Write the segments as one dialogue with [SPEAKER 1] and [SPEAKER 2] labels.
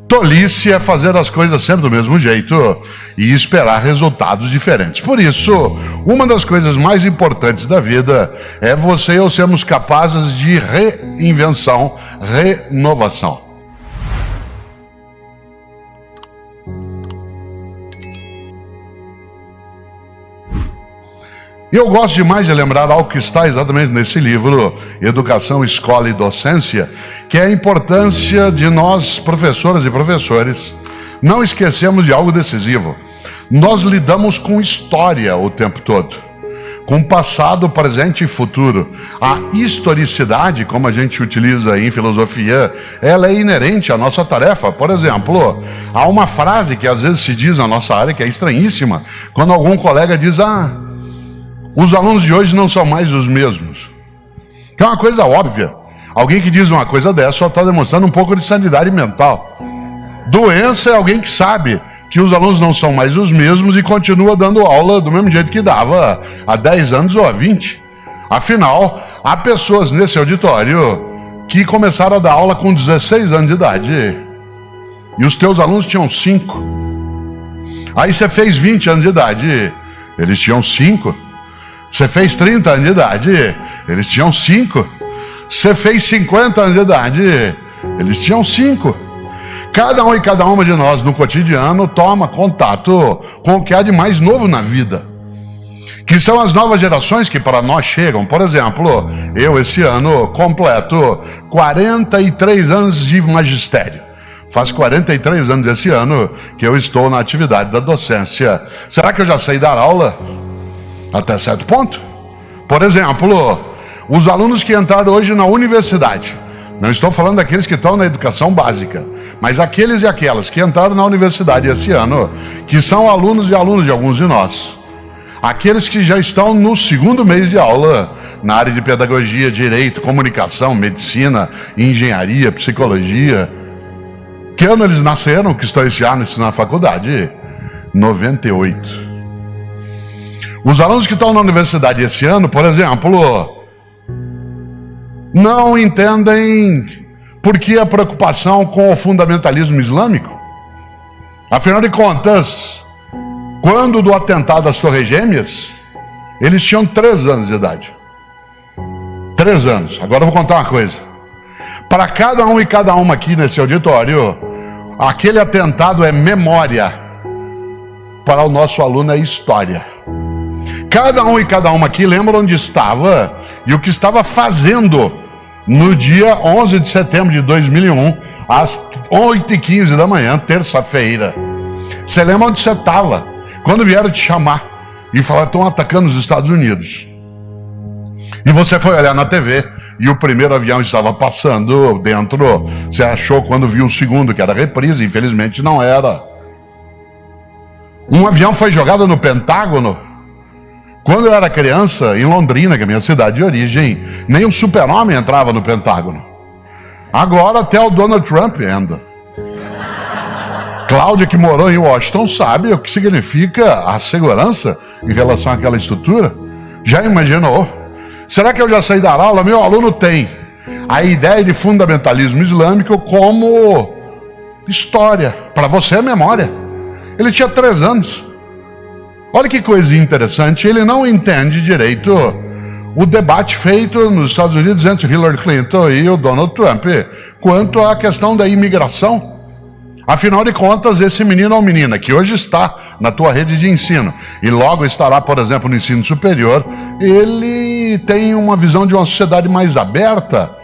[SPEAKER 1] Tolice é fazer as coisas sempre do mesmo jeito e esperar resultados diferentes. Por isso, uma das coisas mais importantes da vida é você e eu sermos capazes de reinvenção, renovação. Eu gosto demais de lembrar algo que está exatamente nesse livro, Educação, Escola e Docência, que é a importância de nós, professoras e professores, não esquecemos de algo decisivo. Nós lidamos com história o tempo todo, com passado, presente e futuro. A historicidade, como a gente utiliza em filosofia, ela é inerente à nossa tarefa. Por exemplo, há uma frase que às vezes se diz na nossa área que é estranhíssima, quando algum colega diz, os alunos de hoje não são mais os mesmos. Que é uma coisa óbvia. Alguém que diz uma coisa dessa só está demonstrando um pouco de sanidade mental. Doença é alguém que sabe que os alunos não são mais os mesmos e continua dando aula do mesmo jeito que dava há 10 anos ou há 20. Afinal, há pessoas nesse auditório que começaram a dar aula com 16 anos de idade. E os teus alunos tinham 5. Aí você fez 20 anos de idade, eles tinham 5. Você fez 30 anos de idade, eles tinham 5. Você fez 50 anos de idade, eles tinham 5. Cada um e cada uma de nós no cotidiano toma contato com o que há de mais novo na vida, que são as novas gerações que para nós chegam. Por exemplo, eu esse ano completo 43 anos de magistério. Faz 43 anos esse ano que eu estou na atividade da docência. Será que eu já sei dar aula? Até certo ponto. Por exemplo, os alunos que entraram hoje na universidade, não estou falando daqueles que estão na educação básica, mas aqueles e aquelas que entraram na universidade esse ano, que são alunos e alunas de alguns de nós, aqueles que já estão no 2º mês de aula, na área de pedagogia, direito, comunicação, medicina, engenharia, psicologia. Que ano eles nasceram, que estão esse ano na faculdade? 98. Os alunos que estão na universidade esse ano, por exemplo, não entendem por que a preocupação com o fundamentalismo islâmico. Afinal de contas, quando do atentado às Torres Gêmeas, eles tinham 3 anos de idade. 3 anos. Agora eu vou contar uma coisa. Para cada um e cada uma aqui nesse auditório, aquele atentado é memória. Para o nosso aluno é história. Cada um e cada uma aqui lembra onde estava e o que estava fazendo no dia 11 de setembro de 2001, às 8h15 da manhã, terça-feira. Você lembra onde você estava quando vieram te chamar e falaram, estão atacando os Estados Unidos. E você foi olhar na TV e o primeiro avião estava passando dentro. Você achou quando viu o segundo que era reprise, infelizmente não era. Um avião foi jogado no Pentágono. Quando eu era criança, em Londrina, que é a minha cidade de origem, nem um super-homem entrava no Pentágono. Agora até o Donald Trump anda. Cláudia, que morou em Washington, sabe o que significa a segurança em relação àquela estrutura. Já imaginou? Será que eu já sei dar aula? Meu aluno tem a ideia de fundamentalismo islâmico como história. Para você é memória. Ele tinha 3 anos. Olha que coisa interessante, ele não entende direito o debate feito nos Estados Unidos entre Hillary Clinton e o Donald Trump quanto à questão da imigração. Afinal de contas, esse menino ou menina que hoje está na tua rede de ensino e logo estará, por exemplo, no ensino superior, ele tem uma visão de uma sociedade mais aberta,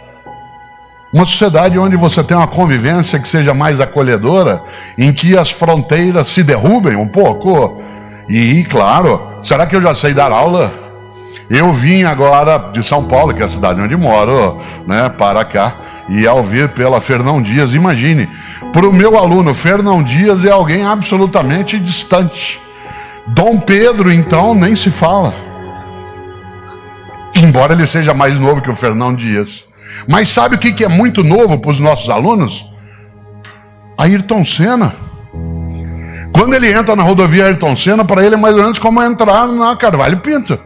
[SPEAKER 1] uma sociedade onde você tem uma convivência que seja mais acolhedora, em que as fronteiras se derrubem um pouco. E, claro, será que eu já sei dar aula? Eu vim agora de São Paulo, que é a cidade onde moro, para cá, e ao vir pela Fernão Dias, imagine, para o meu aluno, Fernão Dias é alguém absolutamente distante. Dom Pedro, então, nem se fala. Embora ele seja mais novo que o Fernão Dias. Mas sabe o que é muito novo para os nossos alunos? Ayrton Senna. Quando ele entra na rodovia Ayrton Senna, para ele é mais ou menos como entrar na Carvalho Pinto.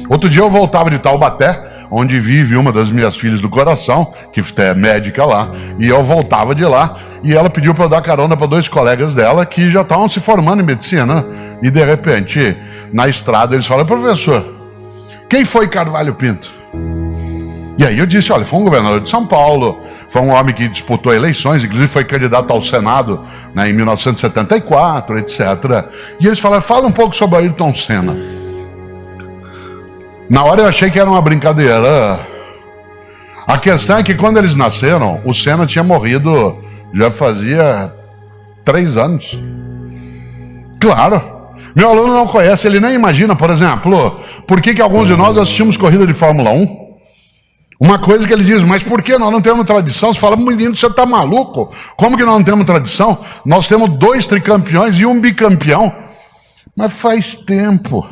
[SPEAKER 1] Outro dia eu voltava de Taubaté, onde vive uma das minhas filhas do coração, que é médica lá, e eu voltava de lá, e ela pediu para eu dar carona para 2 colegas dela que já estavam se formando em medicina. E de repente, na estrada, eles falaram: professor, quem foi Carvalho Pinto? E aí eu disse: olha, foi um governador de São Paulo, foi um homem que disputou eleições, inclusive foi candidato ao Senado, né, em 1974, etc. E eles falaram: fala um pouco sobre Ayrton Senna. Na hora eu achei que era uma brincadeira. A questão é que quando eles nasceram, o Senna tinha morrido já fazia 3 anos. Claro, meu aluno não conhece, ele nem imagina, por exemplo, por que alguns de nós assistimos corrida de Fórmula 1? Uma coisa que ele diz: mas por que nós não temos tradição? Você fala: menino, você está maluco? Como que nós não temos tradição? Nós temos 2 tricampeões e um bicampeão. Mas faz tempo.